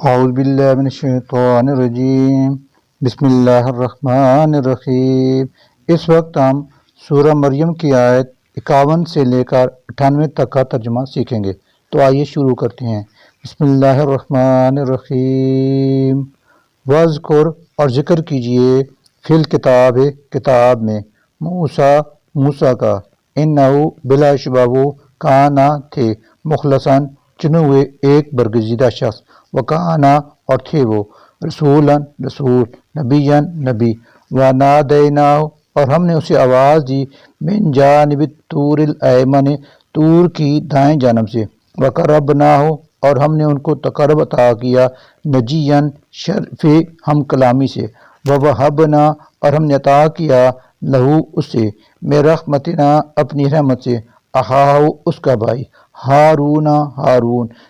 اعوذ باللہ من الشیطان الرجیم بسم اللہ الرحمن الرحیم۔ اس وقت ہم سورہ مریم کی آیت 51 سے لے کر 98 تک کا ترجمہ سیکھیں گے، تو آئیے شروع کرتے ہیں۔ بسم اللہ الرحمن الرحیم۔ وَاذْکُر اور ذکر کیجئے، فی الکتاب کتاب میں، موسیٰ کا، انہو بلا شبہ وہ، کانا تھے، مخلصاً چنے ہوئے ایک برگزیدہ شخص، وکانا اور تھے وہ، رسولاً رسول، نبیاً نبی، ونادیناہ اور ہم نے اسے آواز دی، من جانب الطور الایمن طور کی دائیں جانب سے، وقربناہ اور ہم نے ان کو تقرب عطا کیا، نجیاً شرف ہم کلامی سے، ووہبنا اور ہم نے عطا کیا، لہو اسے، میں رحمتنا اپنی رحمت سے، اخاہ اس کا بھائی، ہارون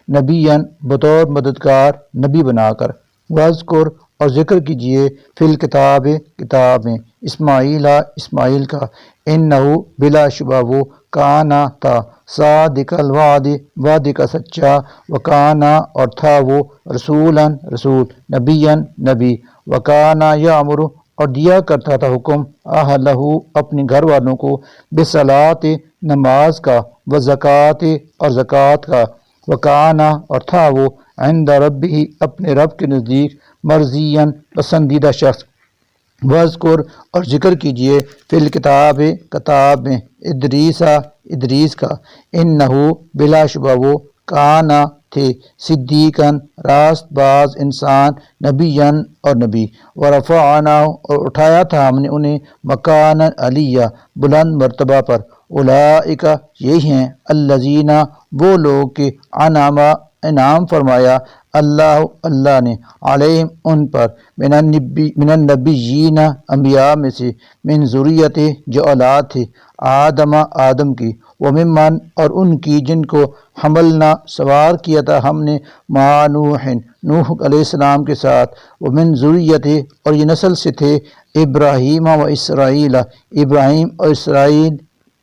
نبیاً بطور مددگار نبی بنا کر، واذکر اور ذکر کیجئے، فی الکتاب کتاب میں، اسماعیل کا، انہو بلا شبہ وہ، کانا تھا، صادق الوعد وعدے کا سچا، وکانا اور تھا وہ، رسولاً رسول، نبیاً نبی، وکانا یامر اور دیا کرتا تھا حکم، اہلہ اپنے گھر والوں کو، بصلاۃ نماز کا، وزکوٰۃ اور زکوٰۃ کا، وکانا اور تھا وہ، عند ربہ اپنے رب کے نزدیک، مرضیاً پسندیدہ شخص۔ واذکر اور ذکر کیجئے، فی الکتاب کتاب میں، ادریس کا، انہو بلا شبہ وہ، کانا تھے، صدیقاً راست باز انسان، نبیاً اور نبی، ورفعناہ اور اٹھایا تھا ہم نے انہیں، مکانا علیہ بلند مرتبہ پر، اولئک یہی ہیں، الذین وہ لوگ کہ انعام فرمایا اللہ نے، علیہم ان پر، من النبیین انبیاء میں سے، من ذریت جو اولاد تھے، آدم کی، وممن اور ان کی جن کو، حملنا سوار کیا تھا ہم نے، مع نوح علیہ السلام کے ساتھ، ومن ذریت اور یہ نسل سے تھے، ابراہیم و اسرائیل ابراہیم اور اسرائیل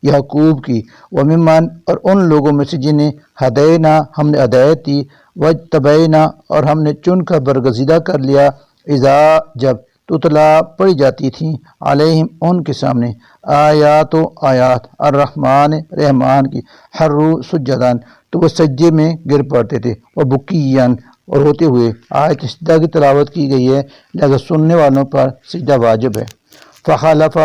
یعقوب کی، وممن اور ان لوگوں میں سے جنہیں، ہدینا ہم نے ہدایت دی، وجتبینا اور ہم نے چن کر برگزیدہ کر لیا، اذا جب تتلا پڑھی جاتی تھیں، علیہم ان کے سامنے، آیات الرحمن رحمان کی، خروا سجداً تو وہ سجدے میں گر پڑتے تھے، وبکیاً اور ہوتے ہوئے، آیت سجدہ کی تلاوت کی گئی ہے، لہذا سننے والوں پر سجدہ واجب ہے۔ فخلف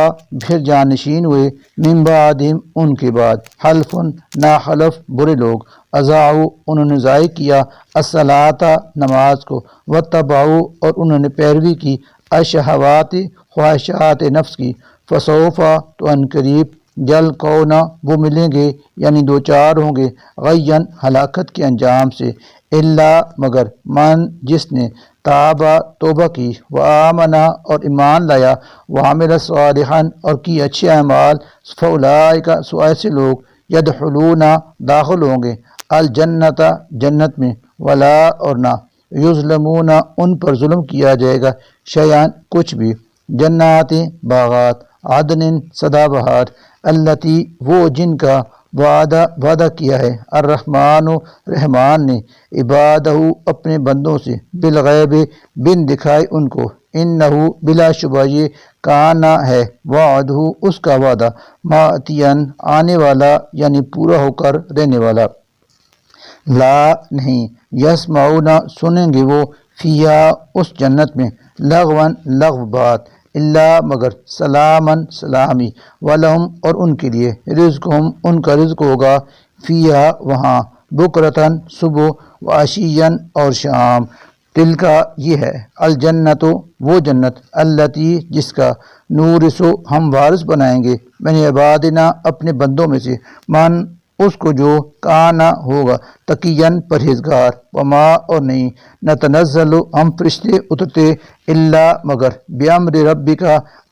پھر جانشین ہوئے، من بعدہم ان کے بعد، خلف ناخلف برے لوگ، اضاعوا انہوں نے ضائع کیا، الصلاۃ نماز کو، واتبعوا اور انہوں نے پیروی کی، الشہوات خواہشات نفس کی، فسوف تو ان قریب، یلقون وہ ملیں گے، یعنی دوچار ہوں گے، غین ہلاکت کے انجام سے، الا مگر من جس نے، تابا توبہ کی، وآمنا اور ایمان لایا، وعمل صالحا اور کی اچھے اعمال، فاولئک سو ایسے لوگ، یدخلون داخل ہوں گے، الجنت جنت میں، ولا اور نہ، یظلمون ان پر ظلم کیا جائے گا، شیئا کچھ بھی، جنات باغات، عدن سدا بہار، التی وہ جن کا، وعدہ کیا ہے، الرحمن رحمان نے، عبادہ اپنے بندوں سے، بالغیب بن دکھائے ان کو، انہو بلا شبہ یہ، کانا ہے، وعدہ اس کا وعدہ، ماتین آنے والا یعنی پورا ہو کر رہنے والا، لا نہیں، یسمعون سنیں گے وہ، فیہا اس جنت میں، لغواً لغو بات، الا مگر سلاماً سلامی، ولہم اور ان کے لیے، رزقہم ان کا رزق ہوگا، فیہا وہاں، بکرتاً صبح، وعشیاً اور شام، تلکا یہ ہے، الجنت وہ جنت، التی جس کا، نورث ہم وارث بنائیں گے، من عبادنا اپنے بندوں میں سے، من اس کو جو، کانا ہوگا، تقیاً پرہیزگار، وما اور نہیں، نتنزل ہم فرشتے اترتے، الا مگر، بامر ربک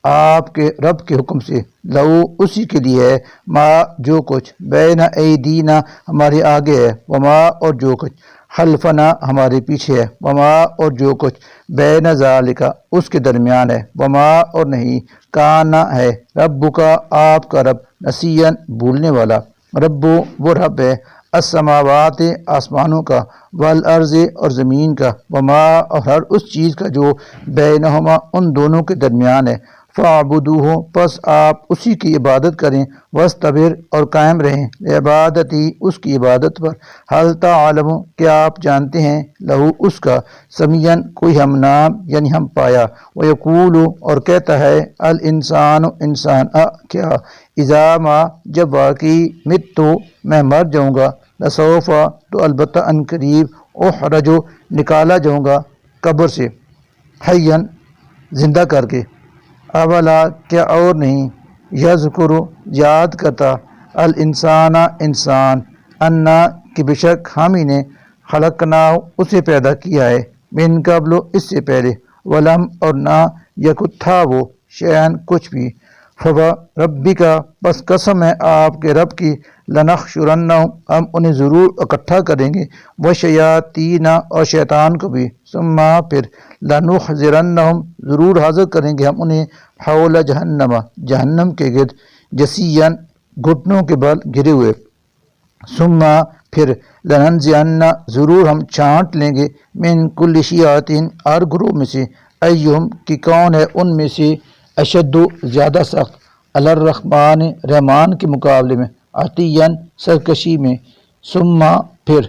آپ کے رب کے حکم سے، لہو اسی کے لیے ہے، ما جو کچھ، بین ایدینا ہمارے آگے ہے، وما اور جو کچھ، خلفنا ہمارے پیچھے ہے، وما اور جو کچھ، بین ذالک اس کے درمیان ہے، وما اور نہیں، کانا ہے، ربک آپ کا رب، نسیاً بھولنے والا، رب وہ رب ہے، السماوات آسمانوں کا، والارض اور زمین کا، وما اور ہر اس چیز کا جو بینہما ان دونوں کے درمیان ہے، فاعبدوہ پس آپ اسی کی عبادت کریں، واستبر اور قائم رہیں، عبادتی اس کی عبادت پر، حل تعلم کیا آپ جانتے ہیں، لہو اس کا، سمیعن کوئی ہم نام یعنی ہم پایا، ویقول اور کہتا ہے، الانسان انسان کیا، اذا ما جب واقعی مت تو میں مر جاؤں گا، لسوف تو البتہ ان قریب، اخرج نکالا جاؤں گا قبر سے، حیاً زندہ کر کے، اولا کیا اور نہیں، یذکر یاد کرتا، الانسان انسان، انا کہ بے شک ہم ہی نے، خلقنا اسے پیدا کیا ہے، من قبل اس سے پہلے، ولم اور نہ یکن تھا وہ، شیئن کچھ بھی، فوا ربی کا بس قسم ہے آپ کے رب کی، لنحشرنہم ہم انہیں ضرور اکٹھا کریں گے، وشیاطین اور شیطان کو بھی، ثم پھر لنحضرنہم ضرور حاضر کریں گے ہم انہیں، حول جہنم جہنم کے گرد، جسین گھٹنوں کے بل گرے ہوئے، ثم پھر لننزعن ضرور ہم چھانٹ لیں گے، من کل شیعۃ ہر گروہ میں سے، ایہم کی کون ہے ان میں سے، اشد زیادہ سخت، علی الرحمن رحمان کے مقابلے میں، عتیاً سرکشی میں، ثم پھر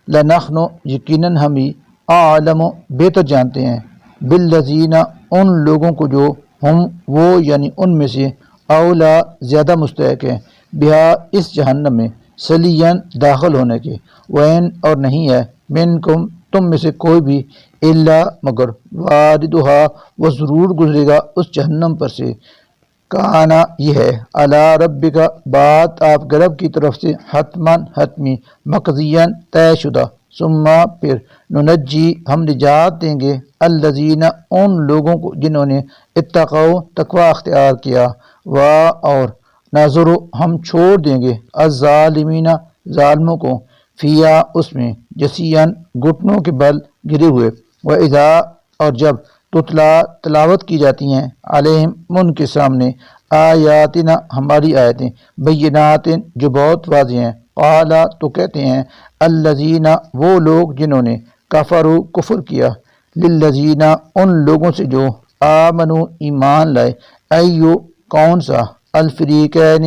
لنحن یقیناً ہم ہی، اعلم بہتر جانتے ہیں، بالذین ان لوگوں کو جو، ہم وہ یعنی ان میں سے، اولا زیادہ مستحق ہیں، بہا اس جہنم میں، سلیاً داخل ہونے کے، وین اور نہیں ہے، منکم تم میں سے کوئی بھی، الا مگر، واردھا وہ ضرور گزرے گا اس جہنم پر سے، کانا یہ ہے، علی ربک بات آپ کے رب کی طرف سے، حتماً حتمی، مقضیاً طے شدہ، ثم پھر ننجی ہم نجات دیں گے، الذین ان لوگوں کو جنہوں نے، اتقوا تقوی اختیار کیا، اور نظر ہم چھوڑ دیں گے، الظالمین ظالموں کو، فیا اس میں، جسین گھٹنوں کے بل گرے ہوئے، وَإِذَا اور جب تتلا تلاوت کی جاتی ہیں، علیہم ان کے سامنے، آیاتنا ہماری آیتیں، بینات جو بہت واضح ہیں، قالا تو کہتے ہیں، الذین وہ لوگ جنہوں نے، کفروا کفر کیا، للذین ان لوگوں سے جو، آمنوا ایمان لائے، ایو کون سا، الفریقین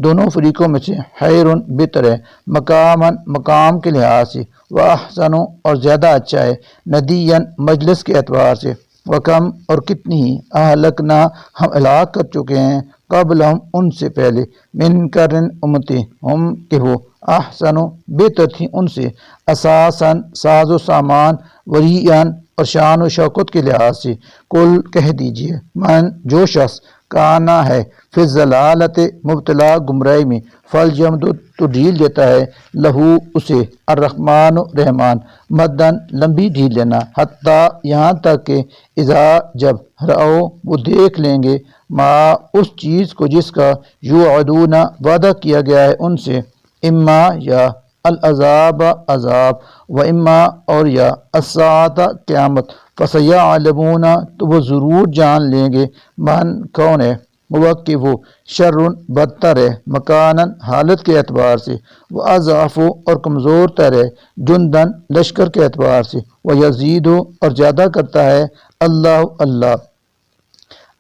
دونوں فریقوں میں سے، خیر بہتر ہے، مقاماً مقام کے لحاظ سے، واحسن اور زیادہ اچھا ہے، ندیاً مجلس کے اعتبار سے، وکم اور کتنی ہی، اہلکنا ہم ہلاک کر چکے ہیں، قبل ہم ان سے پہلے، من قرن امتیں ہم کہ وہ، احسن بہتر تھی ان سے، اساساً ساز و سامان، وریعاً اور شان و شوکت کے لحاظ سے، کل کہہ دیجئے، من جو شخص کانا ہے، فی الضلالت مبتلا گمراہی میں، فلیمدد تو ڈھیل دیتا ہے، لہو اسے، الرحمن رحمان، مدن لمبی ڈھیل لینا، حتیٰ یہاں تک کہ، اذا جب، رأو وہ دیکھ لیں گے، ما اس چیز کو جس کا، یوعدون وعدہ کیا گیا ہے ان سے، اما یا العذاب عذاب، و اما اور یا الساعۃ قیامت، فسیعلمون تو وہ ضرور جان لیں گے، من کون ہے، وہ کہ وہ، شر بدتر ہے، مکاناً حالت کے اعتبار سے، وہ اضعف اور کمزور تر ہے، جندن لشکر کے اعتبار سے، وہ یزید اور زیادہ کرتا ہے، اللہ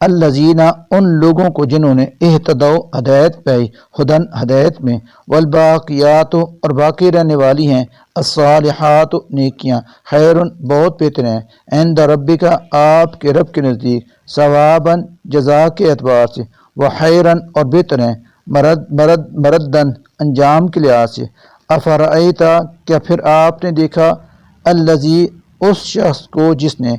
الذین ان لوگوں کو جنہوں نے، اہتدوا ہدایت پائی، ہدن ہدایت میں، والباقیات اور باقی رہنے والی ہیں، الصالحات نیکیاں، خیر بہت بہتر ہیں، عند ربک آپ کے رب کے نزدیک، ثواباً جزا کے اعتبار سے، وخیراً اور بہتر ہیں، مردن انجام کے لحاظ سے، افرأیت کیا پھر آپ نے دیکھا، الذی اس شخص کو جس نے،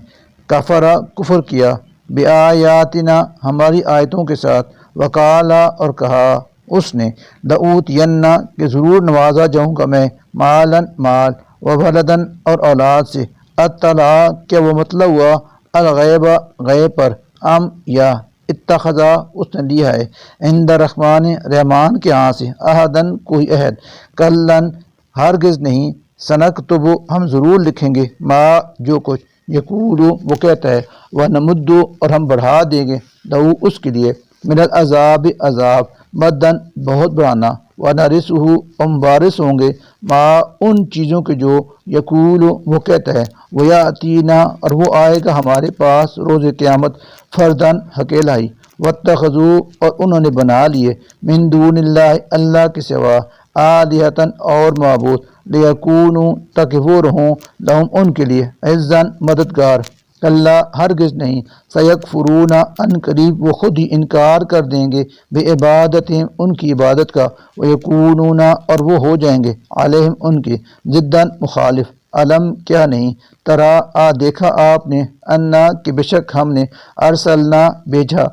کفر کفر کیا، بآیاتنا ہماری آیتوں کے ساتھ، وقالا اور کہا اس نے، لأوتینہ کہ ضرور نوازا جاؤں گا میں، مالن مال، وولدن اور اولاد سے، اطلع کیا وہ مطلب ہوا، الغیب غیب پر، ام یا اتخذا اس نے لیا ہے، عند الرحمن رحمان کے ہاں سے، عہدن کوئی عہد، کلن ہرگز نہیں، سنکتب ہم ضرور لکھیں گے، ما جو کچھ، یقول وہ کہتا ہے، ونمد اور ہم بڑھا دیں گے، لہو اس کے لیے، من العذاب عذاب، مدن بہت بڑھانا، ونرثہ ہم وارث ہوں گے ما ان چیزوں کے جو یقول وہ کہتا ہے، ویاتینا اور وہ آئے گا ہمارے پاس روز قیامت، فردن اکیلا ہی، واتخذوا اور انہوں نے بنا لیے، من دون اللہ اللہ کے سوا، آلہۃ اور معبود، لیکونوا تاکہ وہ رہوں، لہم ان کے لیے، عزاً مددگار، اللہ ہرگز نہیں، سیکفرون ان قریب وہ خود ہی انکار کر دیں گے، بے عبادتہم ان کی عبادت کا، ویکونون اور وہ ہو جائیں گے، علیہم ان کے، ضدًا مخالف، علم کیا نہیں، ترا دیکھا آپ نے، انا کہ بے شک ہم نے، ارسلنا بھیجا،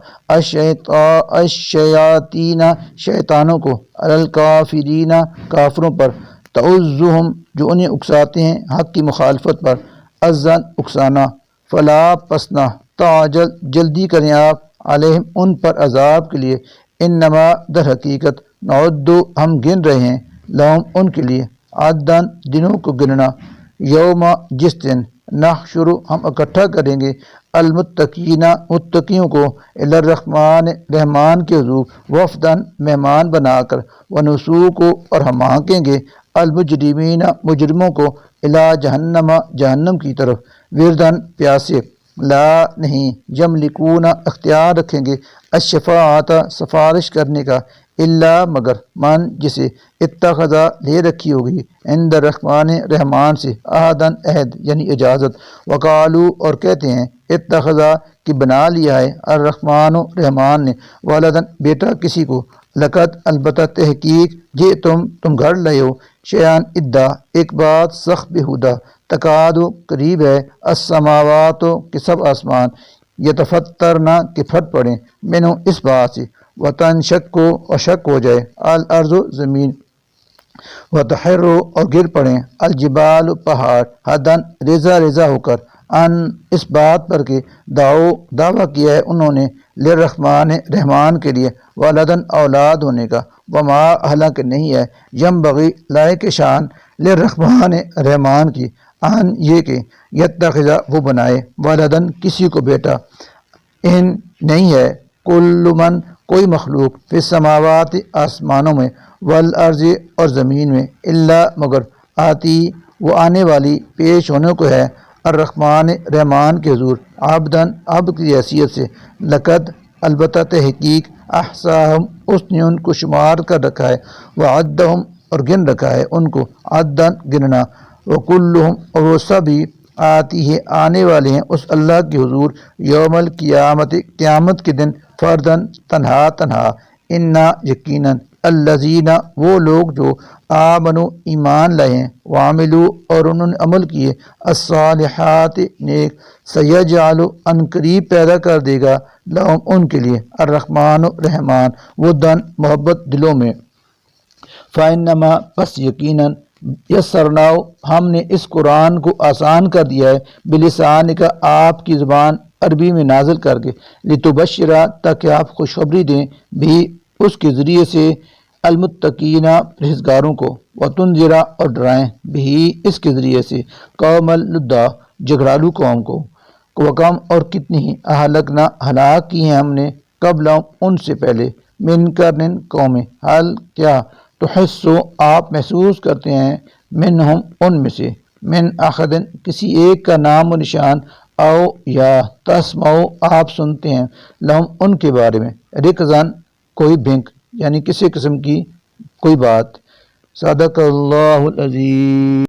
الشیاطین شیطانوں کو، علی الکافرین کافروں پر، تعزهم جو انہیں اکساتے ہیں حق کی مخالفت پر، عزاً اکسانا، فلا پسنا تعجل جلدی کریں آپ، علیہم ان پر عذاب کے لیے، انما در حقیقت نعد ہم گن رہے ہیں، لہم ان کے لیے، عدن دنوں کو گننا، یوم جس دن، نحشر ہم اکٹھا کریں گے، المتقین متقیوں کو، الی الرحمن رحمان کے حضور، وفدن مہمان بنا کر، ونسوق اور ہم ہانکیں گے، المجرمین مجرموں کو، الی جہنم جہنم کی طرف، وردن پیاسے، لا نہیں، یملکون اختیار رکھیں گے، الشفاعت سفارش کرنے کا، الا مگر، من جسے، اتخذا لے رکھی ہوگی، عند الرحمن رحمان سے، عہدن عہد یعنی اجازت، وقالو اور کہتے ہیں، اتخذا کہ بنا لیا ہے، الرحمن رحمان نے، ولدن بیٹا کسی کو، لقد البتہ تحقیق، جے تم گھڑ لئے ہو، شیئن ادا ایک بات سخت بےہودہ، تکاد قریب ہے، السماوات کہ سب آسمان، یتفطرنا کہ پھٹ پڑیں، منہ اس بات سے، وتنشق اور شک ہو جائے، الارض زمین، وتحر اور گر پڑیں، الجبال پہاڑ، حدن ریزہ ریزہ ہو کر، ان اس بات پر کہ دعویٰ کیا ہے انہوں نے، للرحمن رحمان کے لیے، ولدن اولاد ہونے کا، وما حالانکہ نہیں ہے، ینبغی لائق شان، للرحمن رحمان کی، ان یہ کہ یتخذ وہ بنائے، ولدن کسی کو بیٹا، ان نہیں ہے، کل من کوئی مخلوق، فی السماوات آسمانوں میں، والارض اور زمین میں، الا مگر، آتی وہ آنے والی، پیش ہونے کو ہے، الرحمن رحمان کے حضور، عبدن عبد کی حیثیت سے، لقد البتہ تحقیق، احصاہم اس نے ان کو شمار کر رکھا ہے، وعدہم اور گن رکھا ہے ان کو، عدن گننا، وکلہم اور وہ سبھی، آتی ہے آنے والے ہیں اس اللہ کے حضور، یوم القیامت قیامت کے دن، فردن تنہا تنہا، انا یقیناً، الذین وہ لوگ جو آمنوا ایمان لائے ہیں، وعملوا اور انہوں نے عمل کیے، الصالحات نیک، سیجعل ان قریب پیدا کر دے گا، لہم ان کے لیے، الرحمن رحمان، ودن محبت دلوں میں، فإنما پس یقیناً، یسرناہ ہم نے اس قرآن کو آسان کر دیا ہے، بلسان کا آپ کی زبان عربی میں نازل کر کے، لتبشرا تاکہ آپ خوشخبری دیں، بھی اس کے ذریعے سے، المتقین پرہیزگاروں کو، وتنذرا اور ڈرائیں، بھی اس کے ذریعے سے، قوم اللدہ جھگڑالو قوم کو، وکم اور کتنی ہی، اہلکنا ہلاک کی ہیں ہم نے، قبل ان سے پہلے، من قرن قومیں، حال کیا، تحسو آپ محسوس کرتے ہیں، منہم ان میں سے، من احد کسی ایک کا نام و نشان، او یا تسمعو آپ سنتے ہیں، لہم ان کے بارے میں، رکزن کوئی بھنک یعنی کسی قسم کی کوئی بات، صدق اللہ العظیم۔